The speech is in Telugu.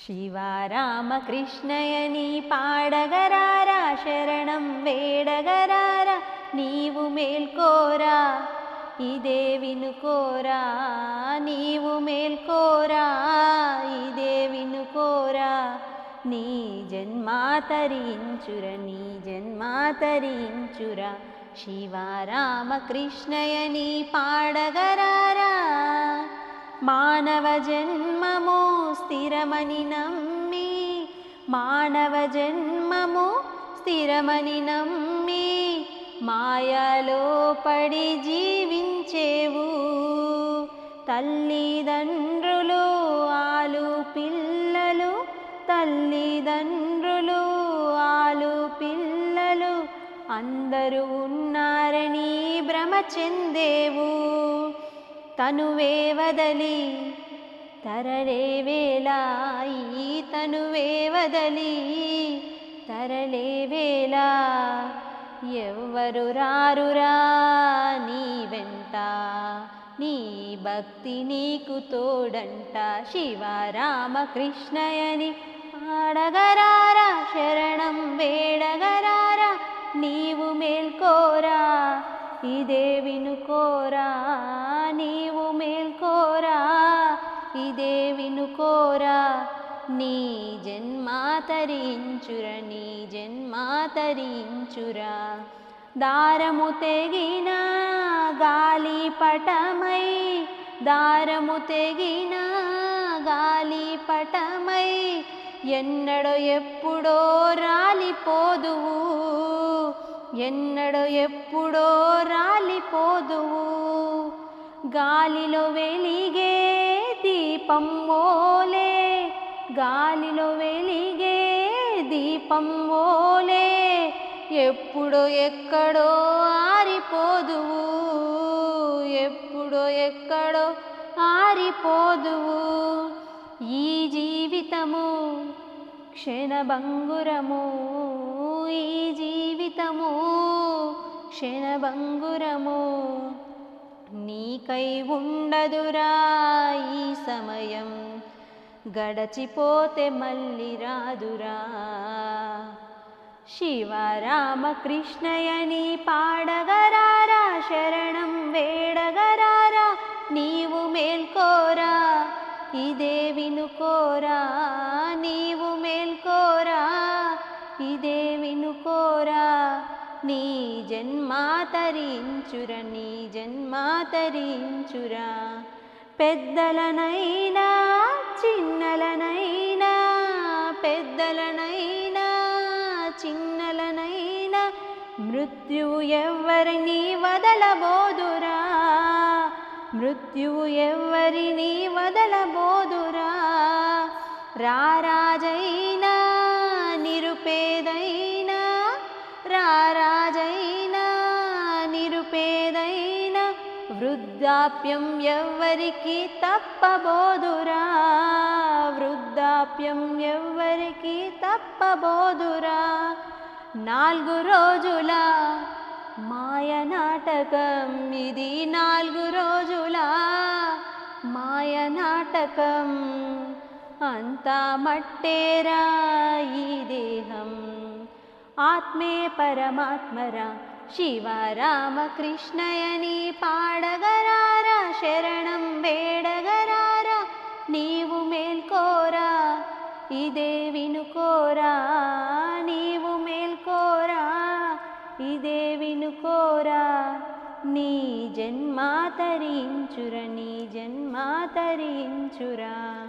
శివరామకృష్ణయని పాడగరారా, శరణం వేడగరారా, నీవు మేల్కోరా, ఇదే వినుకోరా, నీవు మేల్కోరా, ఇదే వినుకోరా, నీ జన్మాతరించుర, నీ జన్మాతరించుర, శివరామకృష్ణయని పాడగరారా. మానవ జన్మము స్థిరమని నమ్మి, మానవ జన్మము స్థిరమని నమ్మి, మాయలో పడి జీవించేవు. తల్లిదండ్రులు ఆలు పిల్లలు, తల్లిదండ్రులు ఆలు పిల్లలు అందరూ ఉన్నారని భ్రమ చెందేవు. తనువే వదలి తరలేవేలా, ఈ తనువే వదలి తరలేవేలా, ఎవ్వరు రారురా నీ వెంట, నీ భక్తి నీకు తోడంట. శివరామకృష్ణయని పాడగరారా, శరణం వేడగరారా, నీవు మేల్కోరా, ఇదే వినుకోరా, నీవు మేల్కోరా, ఇదే వినుకోరా, నీ జన్మాతరించుర, నీ జన్మాతరించురా. దారము తెగిన గాలిపటమై, దారము తెగిన గాలిపటమై, ఎన్నడో ఎప్పుడో రాలిపోదువు, ఎన్నడో ఎప్పుడో రాలిపోదువు. గాలిలో వెలిగే దీపం ఓలే, గాలిలో వెలిగే దీపం ఓలే, ఎప్పుడో ఎక్కడో ఆరిపోదువు, ఎప్పుడో ఎక్కడో ఆరిపోదువు. ఈ జీవితము క్షణభంగురము, ఈ జీవితము క్షణభంగురము, నీకై ఉండదురా ఈ సమయం, గడచిపోతే మళ్ళీ రాదురా. శివరామకృష్ణయని పాడగరారా, శరణం వేడగరారా, నీవు మేల్కోరా, ఇదే వినుకోరా, నీవు మేల్కోరా, ఇదే వినుకోరా, నీ జన్మాతరించుర, నీ జన్మాతరించురా. పెద్దలనైనా చిన్నలనైనా, పెద్దలనైనా చిన్నలనైనా, మృత్యువు ఎవ్వరిని వదలబోదురా, మృత్యువు ఎవ్వరిని వదలబోదురా. రారాజైనా నిరుపేదైనా, రారాజైనా నిరుపేదైనా, వృద్ధాప్యం ఎవ్వరికి తప్పబోదురా, వృద్ధాప్యం ఎవ్వరికి తప్పబోదురా. 4 రోజుల మాయ నాటకం ఇది, 4 రోజుల మాయ నాటకం, అంతా మట్టేరా ఈ దేహం, ఆత్మే పరమాత్మరా. శివరామకృష్ణయని పాడగరారా, శరణం వేడగరారా, నీవు మేల్కోరా, ఇదే వినుకోరా, నీవు మేల్కోరా, ఇదే వినుకోరా, నీ జన్మాతరించుర, నీ జన్మాతరించురా.